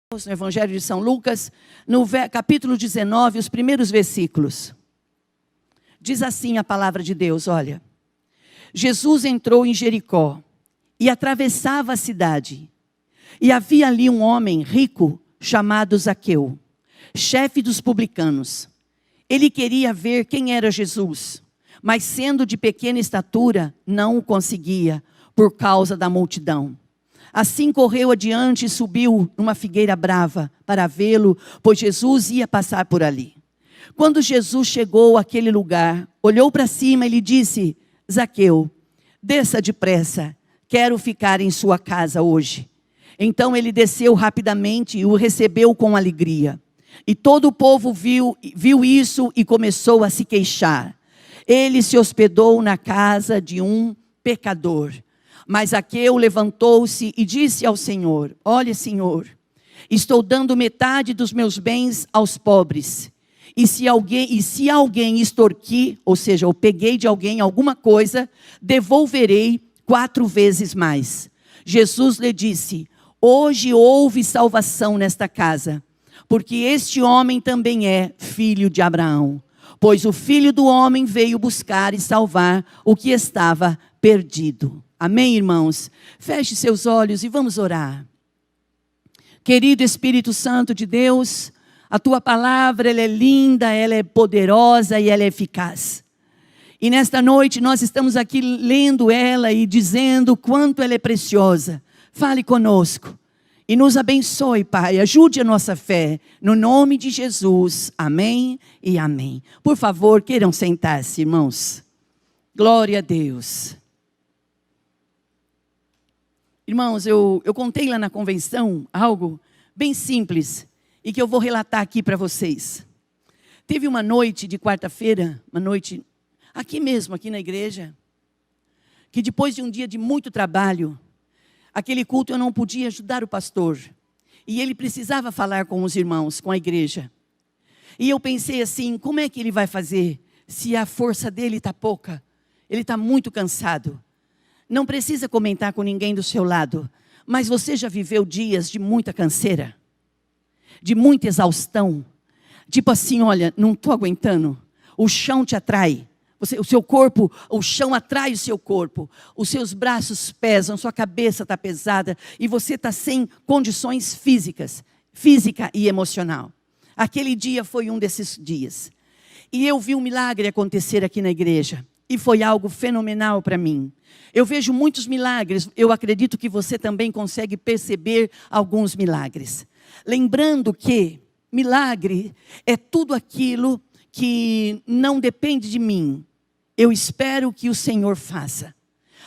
No Evangelho de São Lucas, no capítulo 19, os primeiros versículos. Diz assim a palavra de Deus, olha. Jesus entrou em Jericó e atravessava a cidade. E havia ali um homem rico chamado Zaqueu, chefe dos publicanos. Ele queria ver quem era Jesus, mas sendo de pequena estatura, não o conseguia por causa da multidão. Assim correu adiante e subiu numa figueira brava para vê-lo, pois Jesus ia passar por ali. Quando Jesus chegou àquele lugar, olhou para cima e lhe disse: Zaqueu, desça depressa, quero ficar em sua casa hoje. Então ele desceu rapidamente e o recebeu com alegria. E todo o povo viu isso e começou a se queixar. Ele se hospedou na casa de um pecador. Mas Zaqueu levantou-se e disse ao Senhor: olha, Senhor, estou dando metade dos meus bens aos pobres. E se alguém extorquir, ou seja, eu peguei de alguém alguma coisa, devolverei 4 vezes mais. Jesus lhe disse: hoje houve salvação nesta casa, porque este homem também é filho de Abraão. Pois o Filho do Homem veio buscar e salvar o que estava perdido. Amém, irmãos? Feche seus olhos e vamos orar. Querido Espírito Santo de Deus, a Tua palavra ela é linda, ela é poderosa e ela é eficaz. E nesta noite nós estamos aqui lendo ela e dizendo quanto ela é preciosa. Fale conosco e nos abençoe, Pai. Ajude a nossa fé, no nome de Jesus. Amém e amém. Por favor, queiram sentar-se, irmãos. Glória a Deus. Irmãos, eu contei lá na convenção algo bem simples e que eu vou relatar aqui para vocês. Teve uma noite de quarta-feira, uma noite aqui mesmo, aqui na igreja, que depois de um dia de muito trabalho, aquele culto eu não podia ajudar o pastor. E ele precisava falar com os irmãos, com a igreja. E eu pensei assim, como é que ele vai fazer se a força dele está pouca? Ele está muito cansado. Não precisa comentar com ninguém do seu lado, mas você já viveu dias de muita canseira? De muita exaustão? Tipo assim, olha, não estou aguentando. O chão te atrai. O seu corpo, o chão atrai o seu corpo. Os seus braços pesam, sua cabeça está pesada. E você está sem condições física e emocional. Aquele dia foi um desses dias. E eu vi um milagre acontecer aqui na igreja. E foi algo fenomenal para mim. Eu vejo muitos milagres. Eu acredito que você também consegue perceber alguns milagres. Lembrando que milagre é tudo aquilo que não depende de mim. Eu espero que o Senhor faça.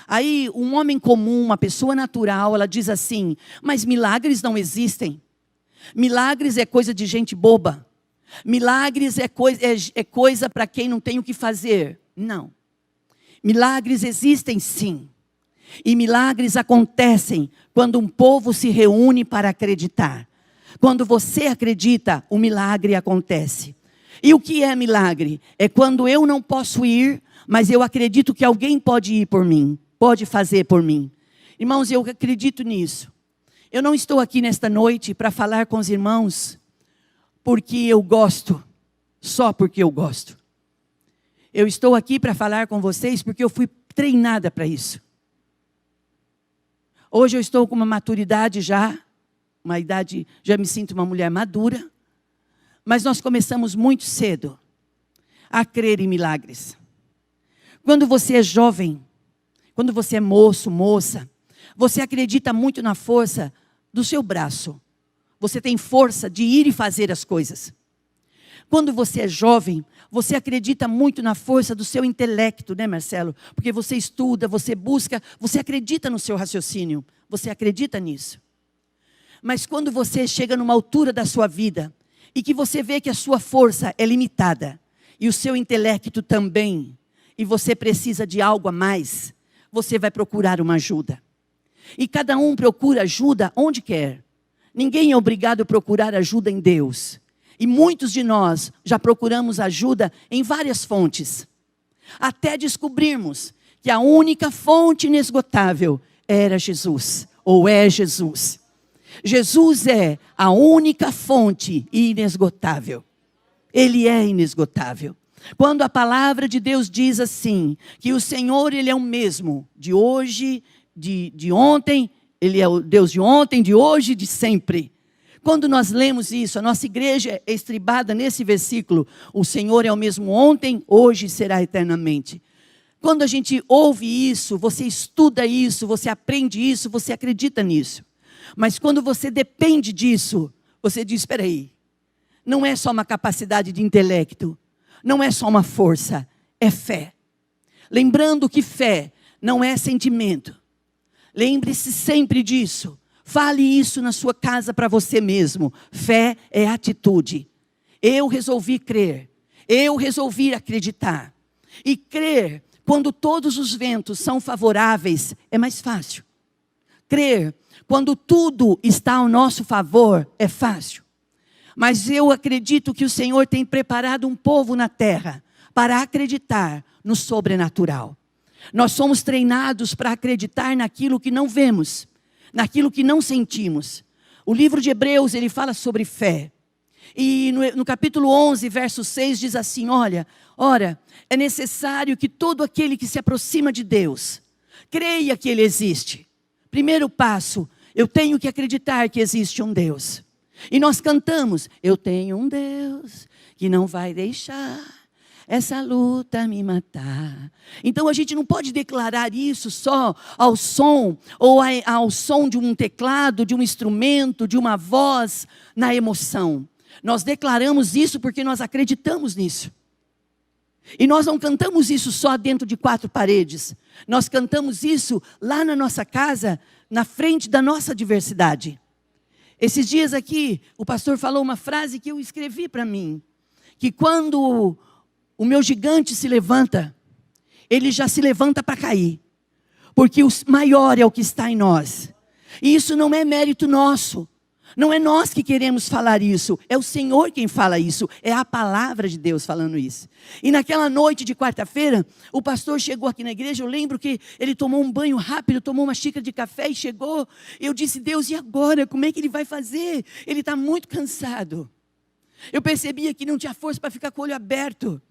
Aí um homem comum, uma pessoa natural, ela diz assim: mas milagres não existem. Milagres é coisa de gente boba. Milagres é coisa para quem não tem o que fazer. Não. Milagres existem sim. E milagres acontecem quando um povo se reúne para acreditar. Quando você acredita, o milagre acontece. E o que é milagre? É quando eu não posso ir, mas eu acredito que alguém pode ir por mim, pode fazer por mim. Irmãos, eu acredito nisso. Eu não estou aqui nesta noite para falar com os irmãos porque eu gosto, só porque eu gosto. Eu estou aqui para falar com vocês porque eu fui treinada para isso. Hoje eu estou com uma maturidade já, uma idade, já me sinto uma mulher madura. Mas nós começamos muito cedo a crer em milagres. Quando você é jovem, quando você é moço, moça, você acredita muito na força do seu braço. Você tem força de ir e fazer as coisas. Quando você é jovem, você acredita muito na força do seu intelecto, né, Marcelo? Porque você estuda, você busca, você acredita no seu raciocínio. Você acredita nisso. Mas quando você chega numa altura da sua vida e que você vê que a sua força é limitada e o seu intelecto também, e você precisa de algo a mais, você vai procurar uma ajuda. E cada um procura ajuda onde quer. Ninguém é obrigado a procurar ajuda em Deus. E muitos de nós já procuramos ajuda em várias fontes. Até descobrirmos que a única fonte inesgotável era Jesus, ou é Jesus. Jesus é a única fonte inesgotável. Ele é inesgotável. Quando a palavra de Deus diz assim, que o Senhor, Ele é o mesmo, de hoje, de ontem, Ele é o Deus de ontem, de hoje, de sempre. Quando nós lemos isso, a nossa igreja é estribada nesse versículo, o Senhor é o mesmo ontem, hoje e será eternamente. Quando a gente ouve isso, você estuda isso, você aprende isso, você acredita nisso. Mas quando você depende disso, você diz, espera aí, não é só uma capacidade de intelecto, não é só uma força, é fé. Lembrando que fé não é sentimento. Lembre-se sempre disso. Fale isso na sua casa para você mesmo. Fé é atitude. Eu resolvi crer. Eu resolvi acreditar. E crer, quando todos os ventos são favoráveis, é mais fácil. Crer, quando tudo está ao nosso favor, é fácil. Mas eu acredito que o Senhor tem preparado um povo na terra para acreditar no sobrenatural. Nós somos treinados para acreditar naquilo que não vemos, naquilo que não sentimos. O livro de Hebreus, ele fala sobre fé. E no capítulo 11, verso 6, diz assim, ora, é necessário que todo aquele que se aproxima de Deus, creia que Ele existe. Primeiro passo, eu tenho que acreditar que existe um Deus. E nós cantamos, eu tenho um Deus que não vai deixar essa luta me matar. Então a gente não pode declarar isso só ao som, ou ao som de um teclado, de um instrumento, de uma voz, na emoção. Nós declaramos isso porque nós acreditamos nisso. E nós não cantamos isso só dentro de quatro paredes. Nós cantamos isso lá na nossa casa, na frente da nossa diversidade. Esses dias aqui, o pastor falou uma frase que eu escrevi para mim. Que quando o meu gigante se levanta, ele já se levanta para cair. Porque o maior é o que está em nós. E isso não é mérito nosso. Não é nós que queremos falar isso, é o Senhor quem fala isso, é a palavra de Deus falando isso. E naquela noite de quarta-feira, o pastor chegou aqui na igreja, eu lembro que ele tomou um banho rápido, tomou uma xícara de café e chegou. Eu disse, Deus, e agora? Como é que ele vai fazer? Ele está muito cansado. Eu percebia que não tinha força para ficar com o olho aberto.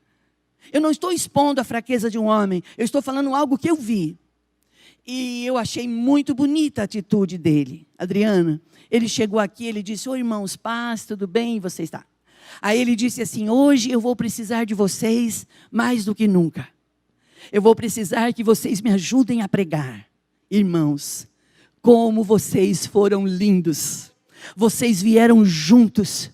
Eu não estou expondo a fraqueza de um homem, eu estou falando algo que eu vi. E eu achei muito bonita a atitude dele, Adriana. Ele chegou aqui, ele disse, oi irmãos, paz, tudo bem? Você está? Aí ele disse assim, hoje eu vou precisar de vocês mais do que nunca. Eu vou precisar que vocês me ajudem a pregar. Irmãos, como vocês foram lindos. Vocês vieram juntos.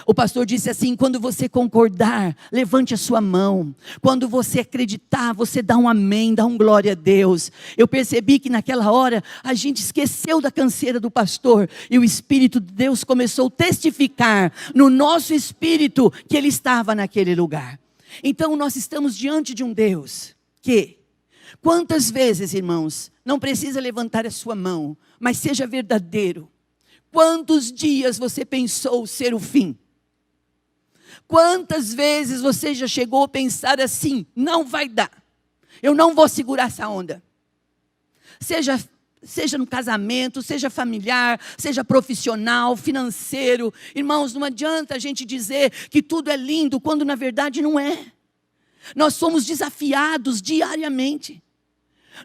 O pastor disse assim, quando você concordar, levante a sua mão. Quando você acreditar, você dá um amém, dá um glória a Deus. Eu percebi que naquela hora, a gente esqueceu da canseira do pastor. E o Espírito de Deus começou a testificar no nosso espírito que Ele estava naquele lugar. Então nós estamos diante de um Deus que, quantas vezes, irmãos, não precisa levantar a sua mão, mas seja verdadeiro. Quantos dias você pensou ser o fim? Quantas vezes você já chegou a pensar assim, não vai dar, eu não vou segurar essa onda. Seja no casamento, seja familiar, seja profissional, financeiro. Irmãos, não adianta a gente dizer que tudo é lindo, quando na verdade não é. Nós somos desafiados diariamente.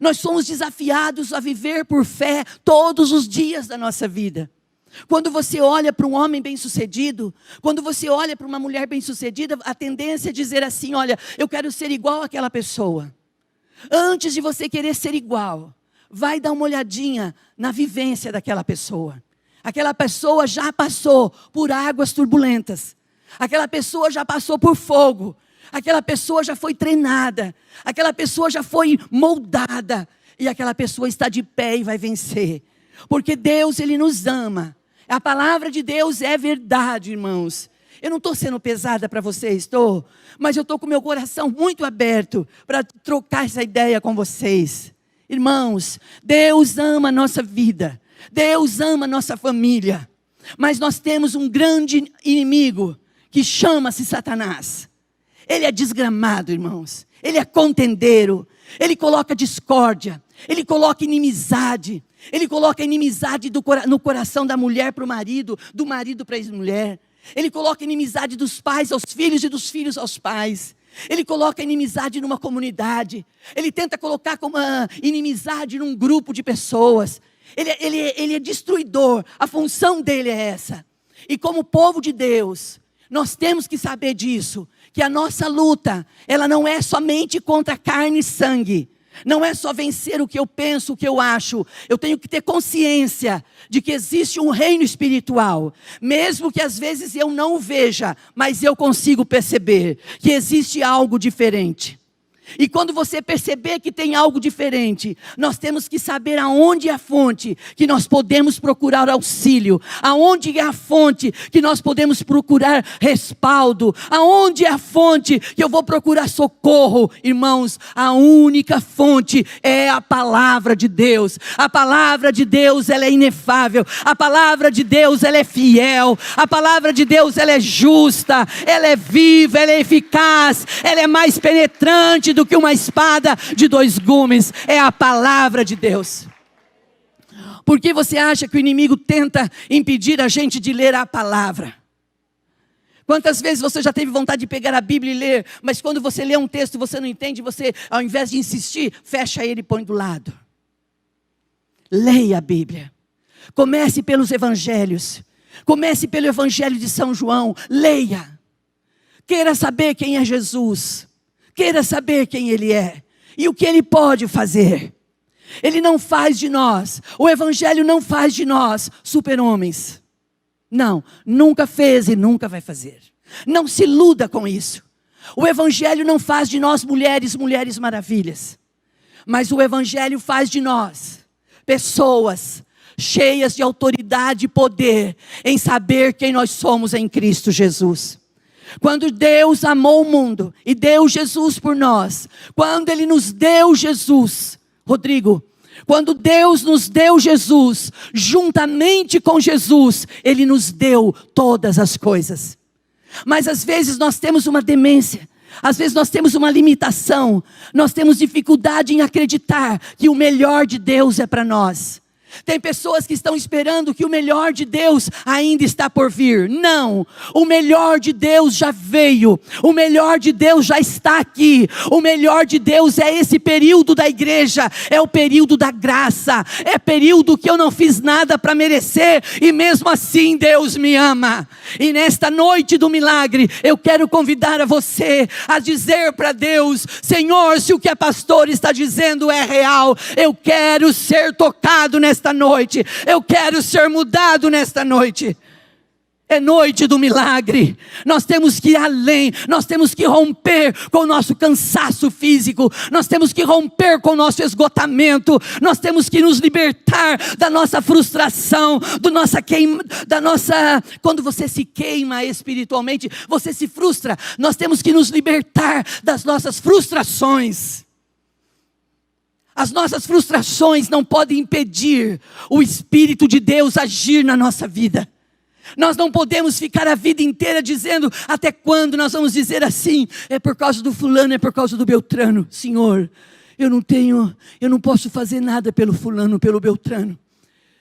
Nós somos desafiados a viver por fé todos os dias da nossa vida. Quando você olha para um homem bem-sucedido, quando você olha para uma mulher bem-sucedida, a tendência é dizer assim, olha, eu quero ser igual àquela pessoa. Antes de você querer ser igual, vai dar uma olhadinha na vivência daquela pessoa. Aquela pessoa já passou por águas turbulentas. Aquela pessoa já passou por fogo. Aquela pessoa já foi treinada. Aquela pessoa já foi moldada. E aquela pessoa está de pé e vai vencer. Porque Deus, Ele nos ama. A palavra de Deus é verdade, irmãos. Eu não estou sendo pesada para vocês, estou. Mas eu estou com meu coração muito aberto para trocar essa ideia com vocês. Irmãos, Deus ama a nossa vida. Deus ama a nossa família. Mas nós temos um grande inimigo que chama-se Satanás. Ele é desgramado, irmãos. Ele é contendeiro. Ele coloca discórdia. Ele coloca inimizade. Ele coloca inimizade no coração da mulher para o marido, do marido para a mulher. Ele coloca inimizade dos pais aos filhos e dos filhos aos pais. Ele coloca inimizade numa comunidade. Ele tenta colocar como uma inimizade num grupo de pessoas. Ele é destruidor. A função dele é essa. E como povo de Deus, nós temos que saber disso. Que a nossa luta, ela não é somente contra carne e sangue. Não é só vencer o que eu penso, o que eu acho. Eu tenho que ter consciência de que existe um reino espiritual. Mesmo que às vezes eu não o veja, mas eu consigo perceber que existe algo diferente. E quando você perceber que tem algo diferente, nós temos que saber aonde é a fonte que nós podemos procurar auxílio, aonde é a fonte que nós podemos procurar respaldo, aonde é a fonte que eu vou procurar socorro. Irmãos, a única fonte é a palavra de Deus. A palavra de Deus, ela é inefável. A palavra de Deus, ela é fiel. A palavra de Deus, ela é justa, ela é viva, ela é eficaz, ela é mais penetrante do que uma espada de 2 gumes. É a palavra de Deus. Por que você acha que o inimigo tenta impedir a gente de ler a palavra? Quantas vezes você já teve vontade de pegar a Bíblia e ler, mas quando você lê um texto e você não entende, você, ao invés de insistir, fecha ele e põe do lado. Leia a Bíblia. Comece pelos evangelhos. Comece pelo evangelho de São João. Leia. Queira saber quem é Jesus. Queira saber quem Ele é e o que Ele pode fazer. Ele não faz de nós, o Evangelho não faz de nós super-homens. Não, nunca fez e nunca vai fazer. Não se iluda com isso. O Evangelho não faz de nós mulheres maravilhas. Mas o Evangelho faz de nós pessoas cheias de autoridade e poder em saber quem nós somos em Cristo Jesus. Quando Deus amou o mundo e deu Jesus por nós, quando Ele nos deu Jesus, Rodrigo, quando Deus nos deu Jesus, juntamente com Jesus, Ele nos deu todas as coisas. Mas às vezes nós temos uma demência, às vezes nós temos uma limitação, nós temos dificuldade em acreditar que o melhor de Deus é para nós. Tem pessoas que estão esperando que o melhor de Deus ainda está por vir. Não, o melhor de Deus já veio. O melhor de Deus já está aqui. O melhor de Deus é esse período da igreja. É o período da graça. É período que eu não fiz nada para merecer. E mesmo assim Deus me ama. E nesta noite do milagre, eu quero convidar a você a dizer para Deus: Senhor, se o que a pastora está dizendo é real, eu quero ser tocado nesta noite, eu quero ser mudado nesta noite. É noite do milagre. Nós temos que ir além. Nós temos que romper com o nosso cansaço físico. Nós temos que romper com o nosso esgotamento. Nós temos que nos libertar da nossa frustração, quando você se queima espiritualmente, você se frustra. Nós temos que nos libertar das nossas frustrações. As nossas frustrações não podem impedir o Espírito de Deus agir na nossa vida. Nós não podemos ficar a vida inteira dizendo: até quando nós vamos dizer assim? É por causa do fulano, é por causa do Beltrano. Senhor, eu não posso fazer nada pelo fulano, pelo Beltrano,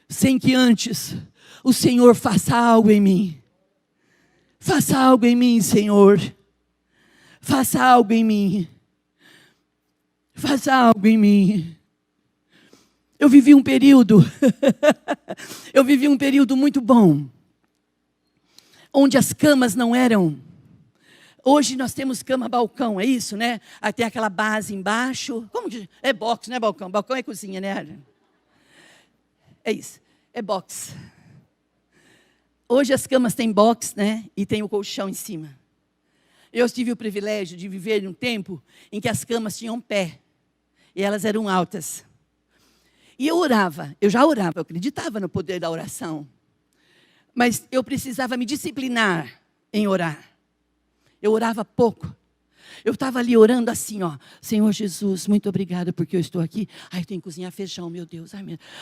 sem que antes o Senhor faça algo em mim. Faça algo em mim, Senhor. Faça algo em mim. Faça algo em mim. Eu vivi um período muito bom, onde as camas não eram. Hoje nós temos cama balcão, é isso, né? Aí tem aquela base embaixo. Como que é box, não é balcão? Balcão é cozinha, né? É isso, é box. Hoje as camas têm box, né? E tem o colchão em cima. Eu tive o privilégio de viver em um tempo em que as camas tinham pé. E elas eram altas. E eu já orava, eu acreditava no poder da oração. Mas eu precisava me disciplinar em orar. Eu orava pouco. Eu estava ali orando assim, ó: Senhor Jesus, muito obrigada porque eu estou aqui. Ai, eu tenho que cozinhar feijão, meu Deus.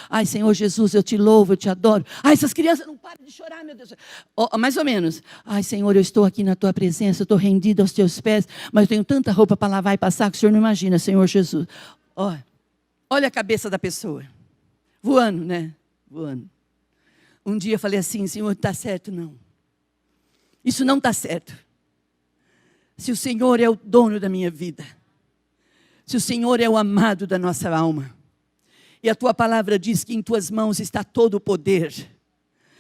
Ai, Senhor Jesus, eu te louvo, eu te adoro. Ai, essas crianças não param de chorar, meu Deus. Mais ou menos. Ai, Senhor, eu estou aqui na tua presença, eu estou rendida aos teus pés, mas eu tenho tanta roupa para lavar e passar que o Senhor não imagina, Senhor Jesus. Olha a cabeça da pessoa. Voando, né? Voando. Um dia eu falei assim, Senhor, está certo não. Isso não está certo. Se o Senhor é o dono da minha vida, se o Senhor é o amado da nossa alma, e a tua palavra diz que em tuas mãos está todo o poder,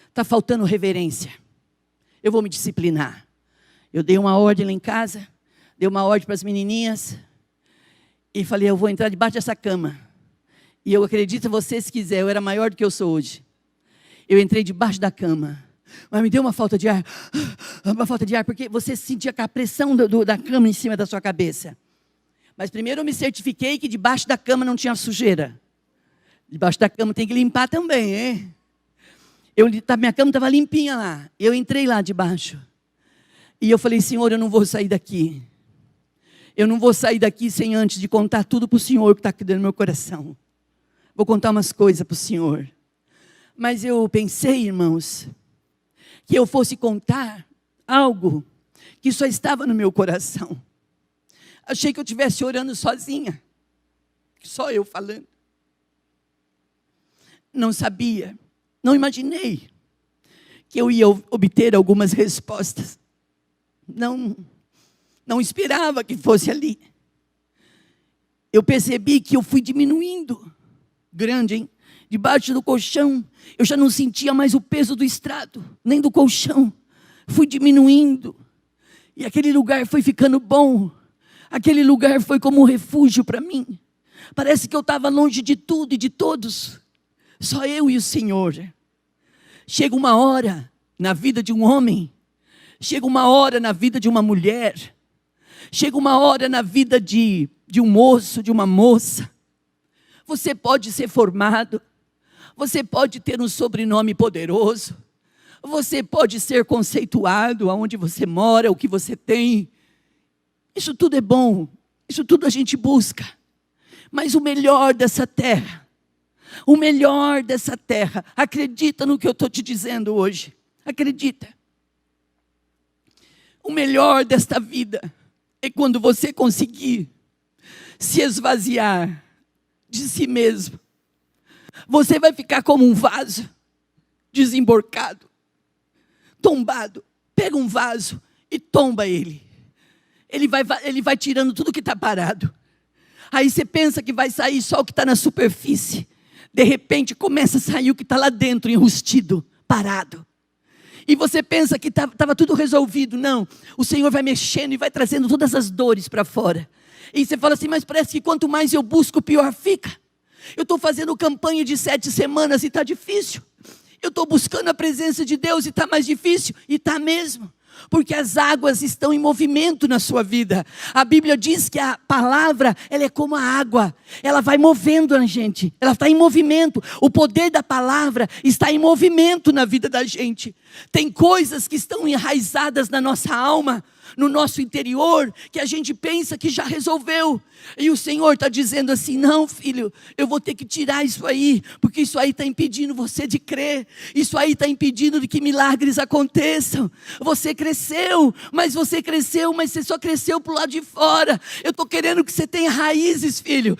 está faltando reverência. Eu vou me disciplinar. Eu dei uma ordem lá em casa, dei uma ordem para as menininhas, e falei, eu vou entrar debaixo dessa cama. E eu acredito, você se quiser, eu era maior do que eu sou hoje. Eu entrei debaixo da cama. Mas me deu uma falta de ar, porque você sentia a pressão da cama em cima da sua cabeça. Mas primeiro eu me certifiquei que debaixo da cama não tinha sujeira. Debaixo da cama tem que limpar também, hein? Minha cama estava limpinha lá. Eu entrei lá debaixo. E eu falei, Senhor, eu não vou sair daqui. Eu não vou sair daqui sem antes de contar tudo para o Senhor que está aqui dentro do meu coração. Vou contar umas coisas para o Senhor. Mas eu pensei, irmãos, que eu fosse contar algo que só estava no meu coração. Achei que eu estivesse orando sozinha, só eu falando. Não sabia, não imaginei que eu ia obter algumas respostas. Não esperava que fosse ali. Eu percebi que eu fui diminuindo, grande, hein? Debaixo do colchão, eu já não sentia mais o peso do estrado, nem do colchão. Fui diminuindo. E aquele lugar foi ficando bom. Aquele lugar foi como um refúgio para mim. Parece que eu estava longe de tudo e de todos. Só eu e o Senhor. Chega uma hora na vida de um homem. Chega uma hora na vida de uma mulher. Chega uma hora na vida de um moço, de uma moça. Você pode ser formado. Você pode ter um sobrenome poderoso. Você pode ser conceituado aonde você mora, o que você tem. Isso tudo é bom. Isso tudo a gente busca. Mas o melhor dessa terra, acredita no que eu estou te dizendo hoje. Acredita. O melhor desta vida é quando você conseguir se esvaziar de si mesmo. Você vai ficar como um vaso desemborcado, tombado. Pega um vaso e tomba ele. Ele vai tirando tudo que está parado. Aí você pensa que vai sair só o que está na superfície. De repente começa a sair o que está lá dentro, enrustido, parado. E você pensa que estava tudo resolvido. Não, o Senhor vai mexendo e vai trazendo todas as dores para fora. E você fala assim, mas parece que quanto mais eu busco, pior fica. Eu estou fazendo campanha de 7 semanas e está difícil. Eu estou buscando a presença de Deus e está mais difícil. E está mesmo. Porque as águas estão em movimento na sua vida. A Bíblia diz que a palavra, ela é como a água. Ela vai movendo a gente. Ela está em movimento. O poder da palavra está em movimento na vida da gente. Tem coisas que estão enraizadas na nossa alma, no nosso interior, que a gente pensa que já resolveu. E o Senhor está dizendo assim, não filho, eu vou ter que tirar isso aí, porque isso aí está impedindo você de crer. Isso aí está impedindo de que milagres aconteçam. Você cresceu, mas você só cresceu para o lado de fora. Eu estou querendo que você tenha raízes, filho.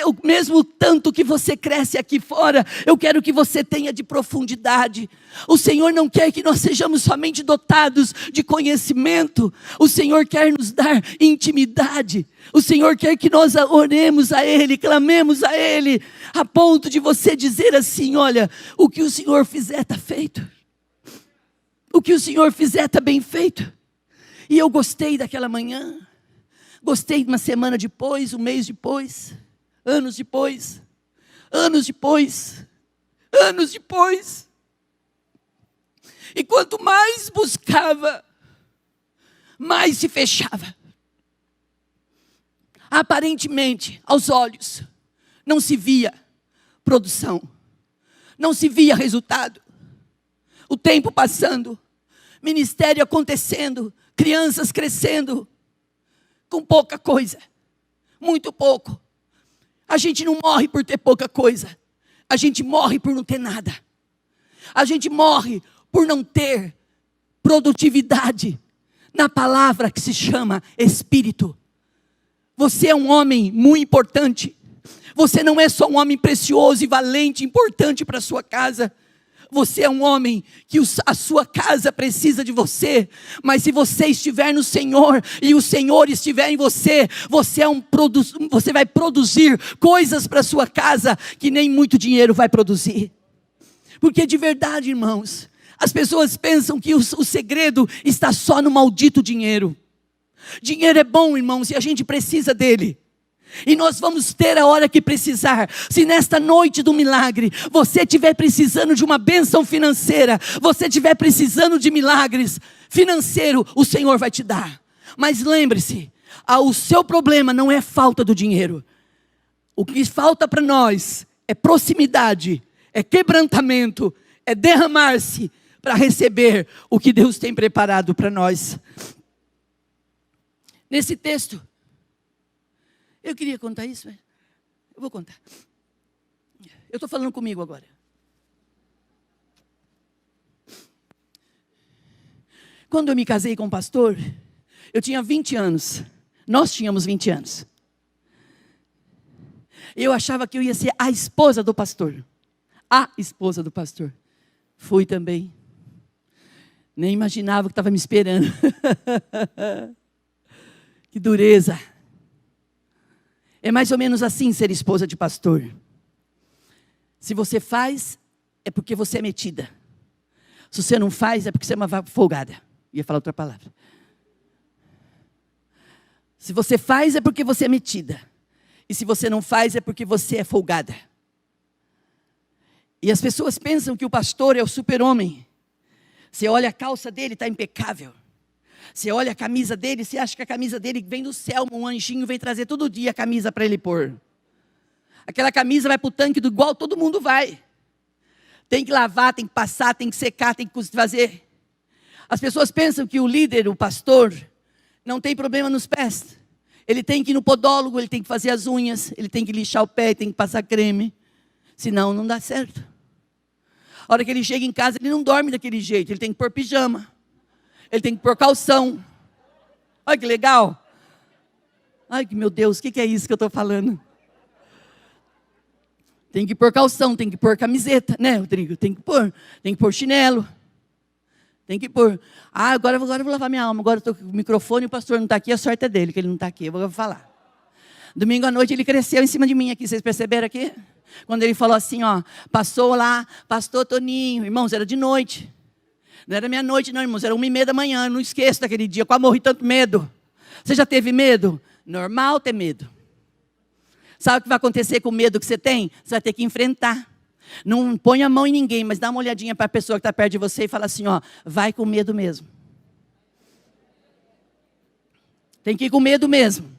O mesmo tanto que você cresce aqui fora, eu quero que você tenha de profundidade. O Senhor não quer que nós sejamos somente dotados de conhecimento. O Senhor quer nos dar intimidade. O Senhor quer que nós oremos a Ele, clamemos a Ele, a ponto de você dizer assim, olha, o que o Senhor fizer está feito. O que o Senhor fizer está bem feito. E eu gostei daquela manhã. Gostei de uma semana depois, um mês depois, anos depois. E quanto mais buscava, mais se fechava. Aparentemente, aos olhos, não se via produção, não se via resultado. O tempo passando, ministério acontecendo, crianças crescendo, com pouca coisa, muito pouco. A gente não morre por ter pouca coisa, a gente morre por não ter nada. A gente morre por não ter produtividade na palavra que se chama Espírito. Você é um homem muito importante. Você não é só um homem precioso e valente, importante para a sua casa. Você é um homem que a sua casa precisa de você. Mas se você estiver no Senhor e o Senhor estiver em você, você vai produzir coisas para a sua casa que nem muito dinheiro vai produzir. Porque de verdade, irmãos, as pessoas pensam que o segredo está só no maldito dinheiro. Dinheiro é bom, irmãos, e a gente precisa dele. E nós vamos ter a hora que precisar. Se nesta noite do milagre você estiver precisando de uma bênção financeira, você estiver precisando de milagres financeiros, o Senhor vai te dar. Mas lembre-se, o seu problema não é falta do dinheiro. O que falta para nós é proximidade, é quebrantamento, é derramar-se para receber o que Deus tem preparado para nós. Nesse texto, eu queria contar isso, eu vou contar. Eu estou falando comigo agora. Quando eu me casei com o pastor, eu tinha 20 anos. Nós tínhamos 20 anos. Eu achava que eu ia ser a esposa do pastor. A esposa do pastor. Fui também. Nem imaginava o que estava me esperando. Que dureza. É mais ou menos assim ser esposa de pastor. Se você faz, é porque você é metida. Se você não faz, é porque você é uma folgada. Ia falar outra palavra. Se você faz, é porque você é metida. E se você não faz, é porque você é folgada. E as pessoas pensam que o pastor é o super-homem. Você olha a calça dele, está impecável. Você olha a camisa dele, você acha que a camisa dele vem do céu, um anjinho vem trazer todo dia a camisa para ele pôr. Aquela camisa vai para o tanque do igual todo mundo vai. Tem que lavar, tem que passar, tem que secar, tem que fazer. As pessoas pensam que o líder, o pastor, não tem problema nos pés. Ele tem que ir no podólogo, ele tem que fazer as unhas, ele tem que lixar o pé, tem que passar creme. Senão não dá certo. A hora que ele chega em casa, ele não dorme daquele jeito, ele tem que pôr pijama. Ele tem que pôr calção. Olha que legal. Ai, meu Deus, o que é isso que eu estou falando? Tem que pôr calção, tem que pôr camiseta, né, Rodrigo? Tem que pôr chinelo. Tem que pôr. Agora eu vou lavar minha alma. Agora eu estou com o microfone e o pastor não está aqui, a sorte é dele, que ele não está aqui. Eu vou falar. Domingo à noite ele cresceu em cima de mim aqui, vocês perceberam aqui? Quando ele falou assim, passou lá, pastor Toninho. Irmãos, era de noite. Não era meia-noite não, irmãos, era 1h30 da manhã, eu não esqueço daquele dia, quase morri tanto medo. Você já teve medo? Normal ter medo. Sabe o que vai acontecer com o medo que você tem? Você vai ter que enfrentar. Não põe a mão em ninguém, mas dá uma olhadinha para a pessoa que está perto de você e fala assim, vai com medo mesmo. Tem que ir com medo mesmo.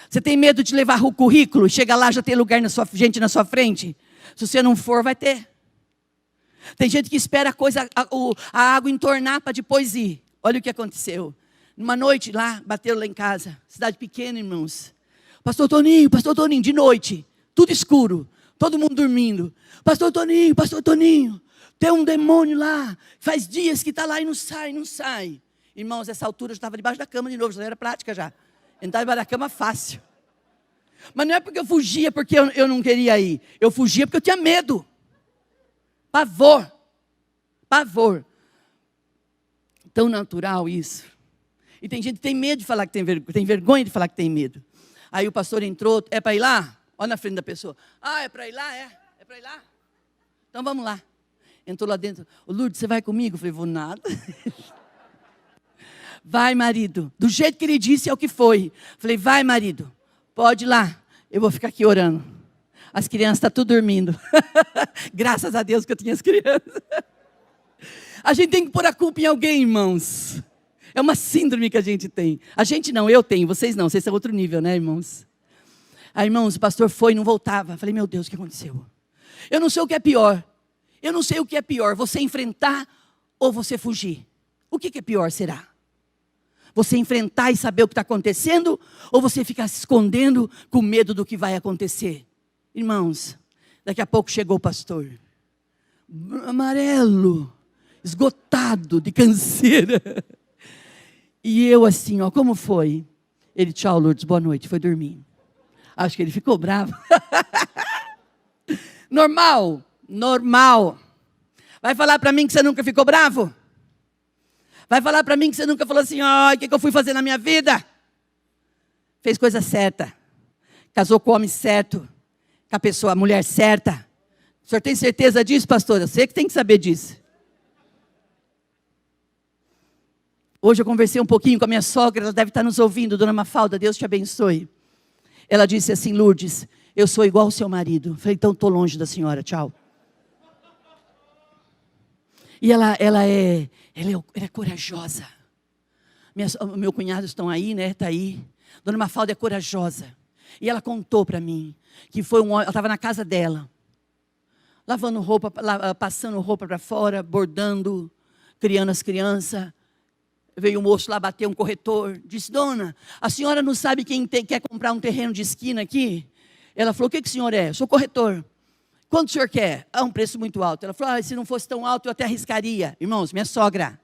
Você tem medo de levar o currículo, chega lá, já tem lugar gente na sua frente? Se você não for, vai ter. Tem gente que espera a água entornar para depois ir. Olha o que aconteceu. Numa noite lá, bateram lá em casa. Cidade pequena, irmãos. Pastor Toninho, de noite. Tudo escuro. Todo mundo dormindo. Pastor Toninho. Tem um demônio lá. Faz dias que está lá e não sai. Irmãos, essa altura eu já estava debaixo da cama de novo. Já era prática já. Entrar debaixo da cama fácil. Mas não é porque eu fugia porque eu não queria ir. Eu fugia porque eu tinha medo. Pavor. Tão natural isso. E tem gente que tem medo de falar que tem vergonha de falar que tem medo. Aí o pastor entrou, é para ir lá? Olha na frente da pessoa. É para ir lá? É para ir lá? Então vamos lá. Entrou lá dentro. Lourdes, você vai comigo? Eu falei, vou nada. Vai, marido. Do jeito que ele disse é o que foi. Falei, vai, marido. Pode ir lá. Eu vou ficar aqui orando. As crianças estão tudo dormindo. Graças a Deus que eu tinha as crianças. A gente tem que pôr a culpa em alguém, irmãos. É uma síndrome que a gente tem. A gente não, eu tenho, vocês não. Vocês são outro nível, né, irmãos? Aí, irmãos, o pastor foi e não voltava. Falei, meu Deus, o que aconteceu? Eu não sei o que é pior. Você enfrentar ou você fugir? O que é pior, será? Você enfrentar e saber o que está acontecendo? Ou você ficar se escondendo com medo do que vai acontecer? Irmãos, daqui a pouco chegou o pastor. Amarelo, esgotado de canseira. E eu assim, como foi? Ele, tchau, Lourdes, boa noite, foi dormir. Acho que ele ficou bravo. Normal, normal. Vai falar para mim que você nunca ficou bravo? Vai falar para mim que você nunca falou assim, ó, o que eu fui fazer na minha vida? Fez coisa certa. Casou com o homem certo. Com a pessoa, a mulher certa. O senhor tem certeza disso, pastora? Você que tem que saber disso. Hoje eu conversei um pouquinho com a minha sogra, ela deve estar nos ouvindo, dona Mafalda, Deus te abençoe. Ela disse assim, Lourdes, eu sou igual ao seu marido. Falei, então estou longe da senhora, tchau. E ela é corajosa. Meu cunhado estão aí, né? Está aí. Dona Mafalda é corajosa. E ela contou para mim que foi ela estava na casa dela, lavando roupa, passando roupa para fora, bordando, criando as crianças. Veio um moço lá bater um corretor, disse, dona, a senhora não sabe quem quer comprar um terreno de esquina aqui? Ela falou, o que o senhor é? Eu sou corretor. Quanto o senhor quer? Ah, um preço muito alto. Ela falou, se não fosse tão alto eu até arriscaria. Irmãos, minha sogra,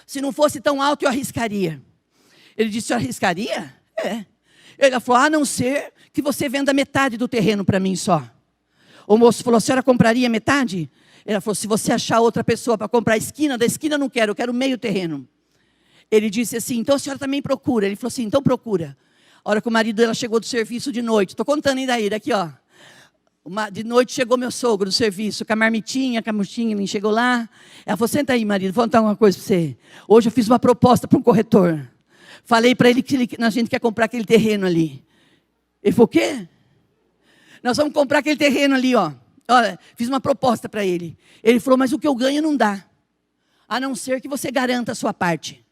se não fosse tão alto eu arriscaria. Ele disse, eu arriscaria? É. Ela falou, a não ser que você venda metade do terreno para mim só. O moço falou, a senhora compraria metade? Ela falou, se você achar outra pessoa para comprar a esquina, da esquina não quero, eu quero meio terreno. Ele disse assim, então a senhora também procura. Ele falou assim, então procura. A hora que o marido dela chegou do serviço de noite, estou contando ainda aí, daqui ó. De noite chegou meu sogro do serviço, com a marmitinha, ele chegou lá. Ela falou, senta aí marido, vou contar uma coisa para você. Hoje eu fiz uma proposta para um corretor. Falei para ele que a gente quer comprar aquele terreno ali. Ele falou, o quê? Nós vamos comprar aquele terreno ali, ó. Olha, fiz uma proposta para ele. Ele falou, mas o que eu ganho não dá. A não ser que você garanta a sua parte.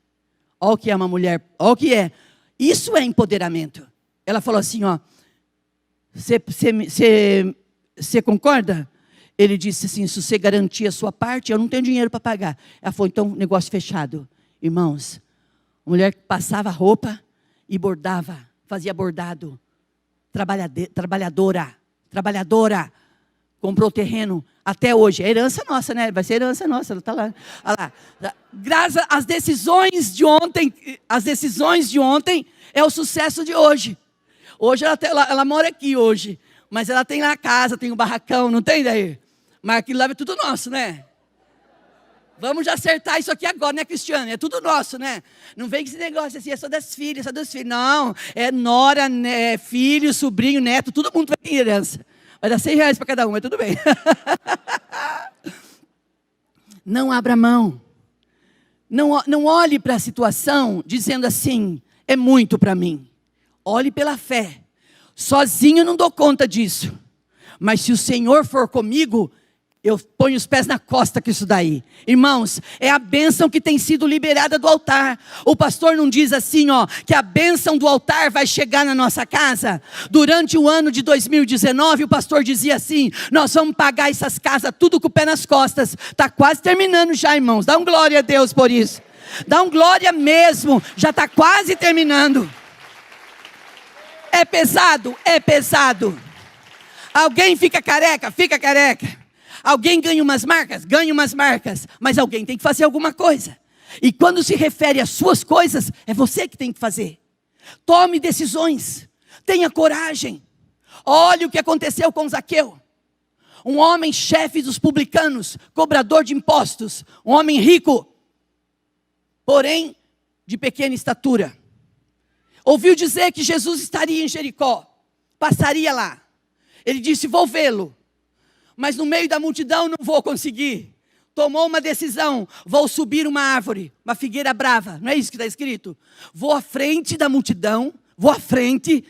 Olha o que é uma mulher, olha o que é. Isso é empoderamento. Ela falou assim, ó. Você concorda? Ele disse assim, se você garantir a sua parte, eu não tenho dinheiro para pagar. Ela falou, então, negócio fechado. Irmãos, a mulher passava roupa e bordava, fazia bordado. Trabalhadora. Comprou o terreno até hoje. É herança nossa, né? Vai ser herança nossa. Ela está lá. Olha lá. Graças às decisões de ontem, é o sucesso de hoje. Hoje ela mora aqui hoje. Mas ela tem lá a casa, tem o barracão, não tem daí? Mas aquilo lá é tudo nosso, né? Vamos já acertar isso aqui agora, né, Cristiano? É tudo nosso, né? Não vem com esse negócio assim, é só das filhas, só dos filhos. Não, é nora, né, filho, sobrinho, neto, todo mundo vai ter herança. Vai dar R$100 para cada um, mas tudo bem. Não abra mão. Não olhe para a situação dizendo assim, é muito para mim. Olhe pela fé. Sozinho eu não dou conta disso. Mas se o Senhor for comigo, eu ponho os pés na costa com isso daí. Irmãos, é a bênção que tem sido liberada do altar. O pastor não diz assim, ó, que a bênção do altar vai chegar na nossa casa. Durante o ano de 2019, o pastor dizia assim, nós vamos pagar essas casas tudo com o pé nas costas. Está quase terminando já, irmãos. Dá um glória a Deus por isso. Dá um glória mesmo. Já está quase terminando. É pesado? É pesado. Alguém fica careca? Fica careca. Alguém ganha umas marcas? Ganha umas marcas. Mas alguém tem que fazer alguma coisa. E quando se refere às suas coisas, é você que tem que fazer. Tome decisões. Tenha coragem. Olhe o que aconteceu com Zaqueu. Um homem chefe dos publicanos, cobrador de impostos. Um homem rico, porém de pequena estatura. Ouviu dizer que Jesus estaria em Jericó. Passaria lá. Ele disse, vou vê-lo. Mas no meio da multidão não vou conseguir. Tomou uma decisão, vou subir uma árvore, uma figueira brava, não é isso que está escrito? Vou à frente da multidão, vou à frente,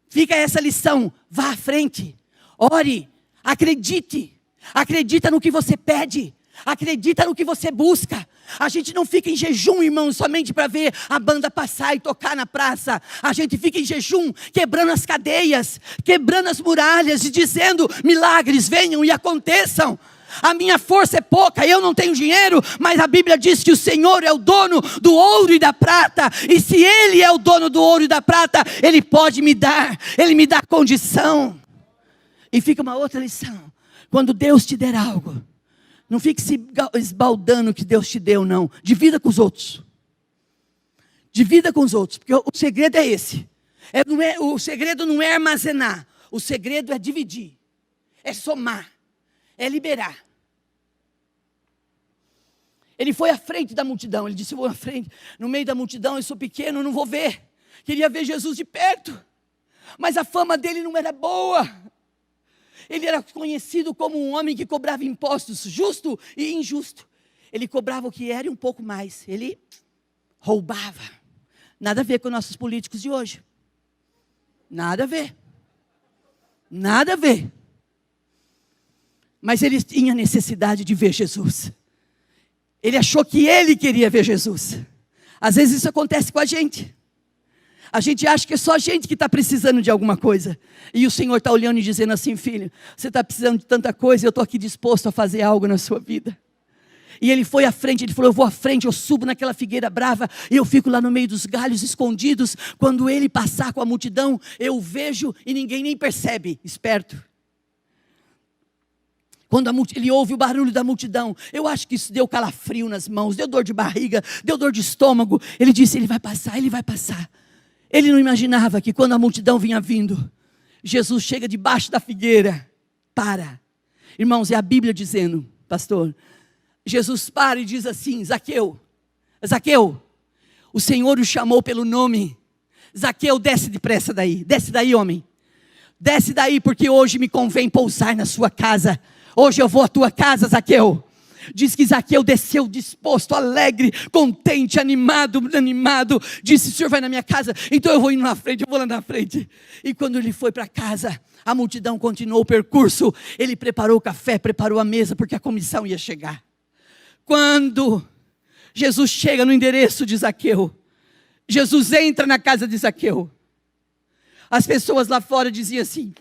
fica essa lição, vá à frente, ore, acredita no que você pede, acredita no que você busca. A gente não fica em jejum, irmãos, somente para ver a banda passar e tocar na praça. A gente fica em jejum, quebrando as cadeias, quebrando as muralhas e dizendo, milagres venham e aconteçam. A minha força é pouca, eu não tenho dinheiro, mas a Bíblia diz que o Senhor é o dono do ouro e da prata. E se Ele é o dono do ouro e da prata, Ele pode me dar, Ele me dá condição. E fica uma outra lição, quando Deus te der algo, não fique se esbaldando o que Deus te deu, não. Divida com os outros. Divida com os outros, porque o segredo é esse. O segredo não é armazenar, o segredo é dividir, é somar, é liberar. Ele foi à frente da multidão, ele disse, eu vou à frente, no meio da multidão, eu sou pequeno, não vou ver. Queria ver Jesus de perto, mas a fama dele não era boa. Ele era conhecido como um homem que cobrava impostos, justo e injusto. Ele cobrava o que era e um pouco mais, ele roubava. Nada a ver com nossos políticos de hoje. Nada a ver. Nada a ver. Mas ele tinha necessidade de ver Jesus. Ele achou que ele queria ver Jesus. Às vezes isso acontece com a gente. A gente acha que é só a gente que está precisando de alguma coisa. E o Senhor está olhando e dizendo assim, filho, você está precisando de tanta coisa, eu estou aqui disposto a fazer algo na sua vida. E ele foi à frente, ele falou, eu vou à frente, eu subo naquela figueira brava, e eu fico lá no meio dos galhos escondidos. Quando ele passar com a multidão, eu vejo e ninguém nem percebe. Esperto. Quando ele ouve o barulho da multidão, eu acho que isso deu calafrio nas mãos, deu dor de barriga, deu dor de estômago. Ele disse, ele vai passar, ele vai passar. Ele não imaginava que quando a multidão vinha vindo, Jesus chega debaixo da figueira, para. Irmãos, é a Bíblia dizendo, pastor, Jesus para e diz assim, Zaqueu, Zaqueu, o Senhor o chamou pelo nome. Zaqueu, desce depressa daí, desce daí, homem. Desce daí, porque hoje me convém pousar na sua casa. Hoje eu vou à tua casa, Zaqueu. Diz que Zaqueu desceu disposto, alegre, contente, animado. Disse, o Senhor vai na minha casa, então eu vou indo na frente, eu vou lá na frente. E quando ele foi para casa, a multidão continuou o percurso. Ele preparou o café, preparou a mesa, porque a comissão ia chegar. Quando Jesus chega no endereço de Zaqueu, Jesus entra na casa de Zaqueu. As pessoas lá fora diziam assim,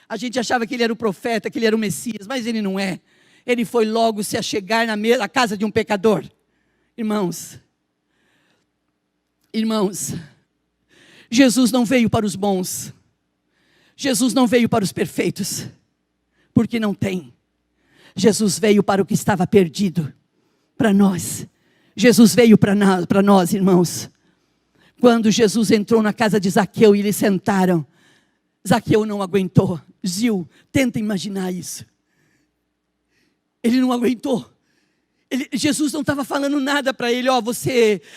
a gente achava que ele era o profeta, que ele era o Messias, mas ele não é. Ele foi logo se achegar na casa de um pecador. Irmãos, Jesus não veio para os bons. Jesus não veio para os perfeitos, porque não tem. Jesus veio para o que estava perdido, para nós. Jesus veio para nós, irmãos. Quando Jesus entrou na casa de Zaqueu e eles sentaram, Zaqueu não aguentou. Zil, tenta imaginar isso. Ele não aguentou. Jesus não estava falando nada para ele,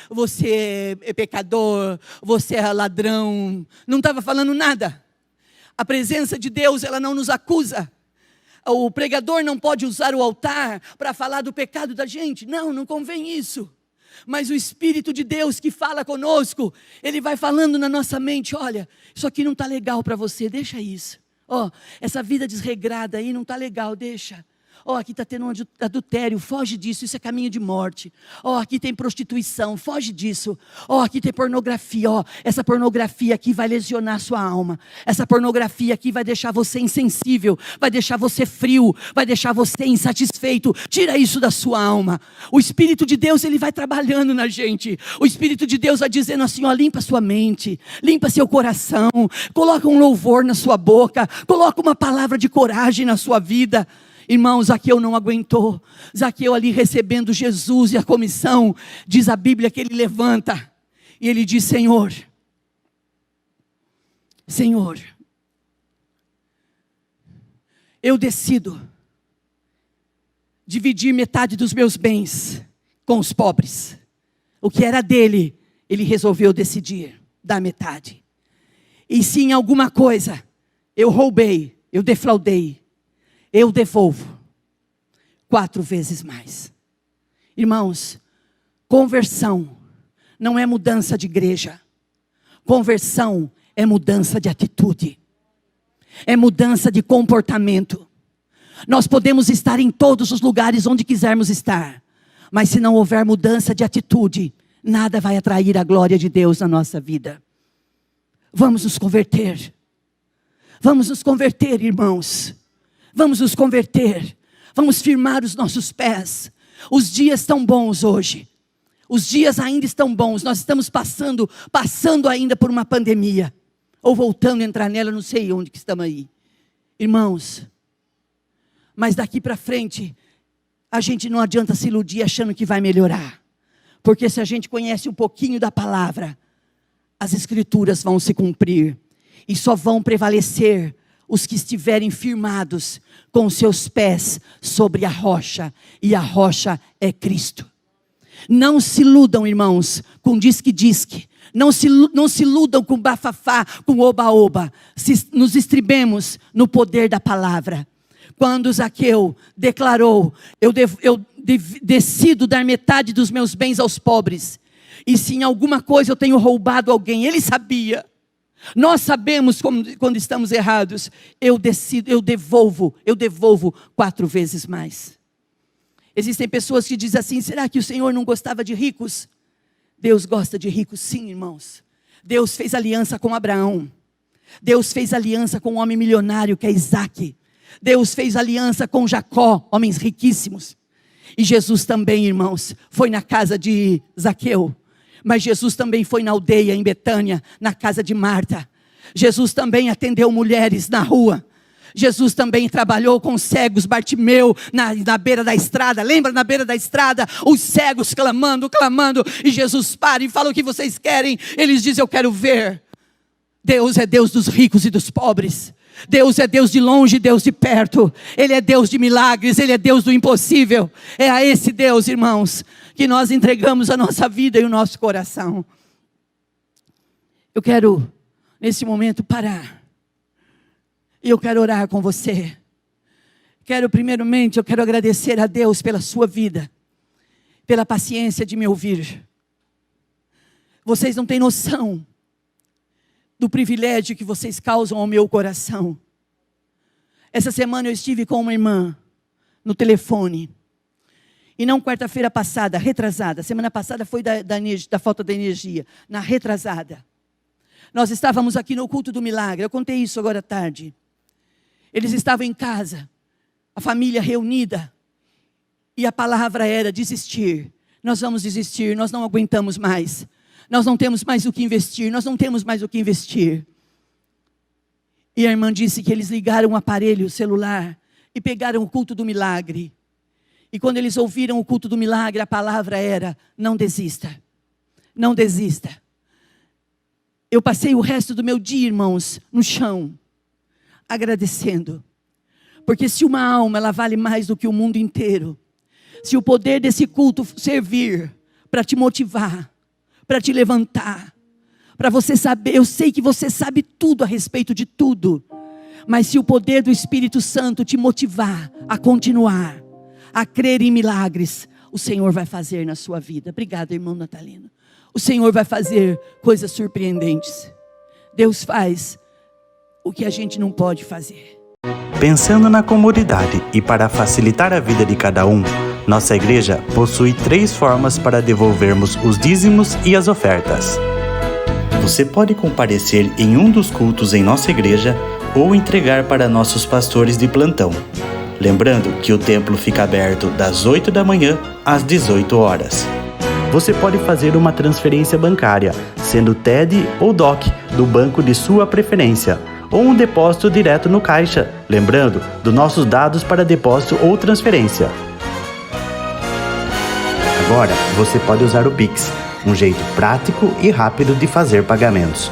você é pecador, você é ladrão. Não estava falando nada. A presença de Deus, ela não nos acusa. O pregador não pode usar o altar para falar do pecado da gente. Não convém isso. Mas o Espírito de Deus que fala conosco, ele vai falando na nossa mente, olha, isso aqui não está legal para você, deixa isso. Essa vida desregrada aí não está legal, deixa. Aqui está tendo um adultério, foge disso, isso é caminho de morte. Aqui tem prostituição, foge disso. Aqui tem pornografia, essa pornografia aqui vai lesionar sua alma. Essa pornografia aqui vai deixar você insensível, vai deixar você frio, vai deixar você insatisfeito. Tira isso da sua alma. O Espírito de Deus, ele vai trabalhando na gente. O Espírito de Deus vai dizendo assim, limpa sua mente, limpa seu coração, coloca um louvor na sua boca, coloca uma palavra de coragem na sua vida. Irmão, Zaqueu não aguentou. Zaqueu ali recebendo Jesus e a comissão, diz a Bíblia que ele levanta e ele diz, Senhor, eu decido dividir metade dos meus bens com os pobres. O que era dele, ele resolveu decidir dar metade. E se em alguma coisa eu roubei, eu defraudei, eu devolvo 4 vezes mais. Irmãos, conversão não é mudança de igreja. Conversão é mudança de atitude. É mudança de comportamento. Nós podemos estar em todos os lugares onde quisermos estar, mas se não houver mudança de atitude, nada vai atrair a glória de Deus na nossa vida. Vamos nos converter. Vamos nos converter, irmãos. Vamos nos converter, vamos firmar os nossos pés. Os dias estão bons hoje, os dias ainda estão bons. Nós estamos passando ainda por uma pandemia, ou voltando a entrar nela, não sei onde que estamos aí. Irmãos, mas daqui para frente, a gente não adianta se iludir achando que vai melhorar. Porque se a gente conhece um pouquinho da palavra, as escrituras vão se cumprir. E só vão prevalecer os que estiverem firmados com seus pés sobre a rocha. E a rocha é Cristo. Não se iludam, irmãos, com disque-disque. Não se iludam com bafafá, com oba-oba. Nos estribemos no poder da palavra. Quando Zaqueu declarou, eu decido dar metade dos meus bens aos pobres. E se em alguma coisa eu tenho roubado alguém, ele sabia. Nós sabemos quando estamos errados. Eu devolvo 4 vezes mais. Existem pessoas que dizem assim, será que o Senhor não gostava de ricos? Deus gosta de ricos, sim, irmãos. Deus fez aliança com Abraão. Deus fez aliança com um homem milionário que é Isaac. Deus fez aliança com Jacó, homens riquíssimos. E Jesus também, irmãos, foi na casa de Zaqueu. Mas Jesus também foi na aldeia, em Betânia, na casa de Marta. Jesus também atendeu mulheres na rua. Jesus também trabalhou com cegos, Bartimeu, na beira da estrada. Lembra, na beira da estrada, os cegos clamando. E Jesus para e fala, o que vocês querem? Eles dizem, eu quero ver. Deus é Deus dos ricos e dos pobres. Deus é Deus de longe e Deus de perto. Ele é Deus de milagres, Ele é Deus do impossível. É a esse Deus, irmãos, que nós entregamos a nossa vida e o nosso coração. Eu quero, nesse momento, parar. E eu quero orar com você. Primeiramente, eu quero agradecer a Deus pela sua vida. Pela paciência de me ouvir. Vocês não têm noção do privilégio que vocês causam ao meu coração. Essa semana eu estive com uma irmã no telefone. E não quarta-feira passada, retrasada. Semana passada foi da falta da energia. Na retrasada. Nós estávamos aqui no culto do milagre. Eu contei isso agora à tarde. Eles estavam em casa. A família reunida. E a palavra era desistir. Nós vamos desistir, nós não aguentamos mais. Nós não temos mais o que investir, E a irmã disse que eles ligaram o aparelho celular e pegaram o culto do milagre. E quando eles ouviram o culto do milagre, a palavra era, não desista. Não desista. Eu passei o resto do meu dia, irmãos, no chão, agradecendo. Porque se uma alma, ela vale mais do que o mundo inteiro. Se o poder desse culto servir para te motivar, para te levantar, para você saber, eu sei que você sabe tudo a respeito de tudo, mas se o poder do Espírito Santo te motivar a continuar, a crer em milagres, o Senhor vai fazer na sua vida. Obrigada, irmão Natalino. O Senhor vai fazer coisas surpreendentes. Deus faz o que a gente não pode fazer. Pensando na comunidade e para facilitar a vida de cada um, nossa igreja possui 3 formas para devolvermos os dízimos e as ofertas. Você pode comparecer em um dos cultos em nossa igreja ou entregar para nossos pastores de plantão. Lembrando que o templo fica aberto das 8 da manhã às 18 horas. Você pode fazer uma transferência bancária, sendo TED ou DOC, do banco de sua preferência, ou um depósito direto no caixa, lembrando dos nossos dados para depósito ou transferência. Agora, você pode usar o Pix, um jeito prático e rápido de fazer pagamentos.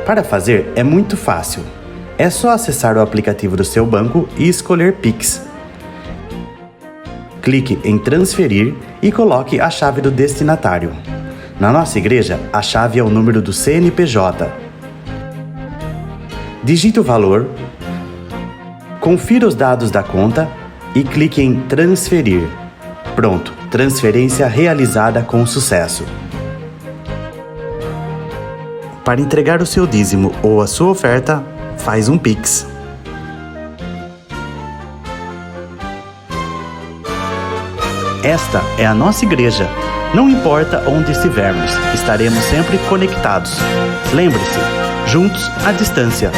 Para fazer, é muito fácil. É só acessar o aplicativo do seu banco e escolher Pix. Clique em transferir e coloque a chave do destinatário. Na nossa igreja, a chave é o número do CNPJ. Digite o valor, confira os dados da conta e clique em transferir. Pronto, transferência realizada com sucesso. Para entregar o seu dízimo ou a sua oferta, faz um Pix. Esta é a nossa igreja. Não importa onde estivermos, estaremos sempre conectados. Lembre-se, juntos à distância.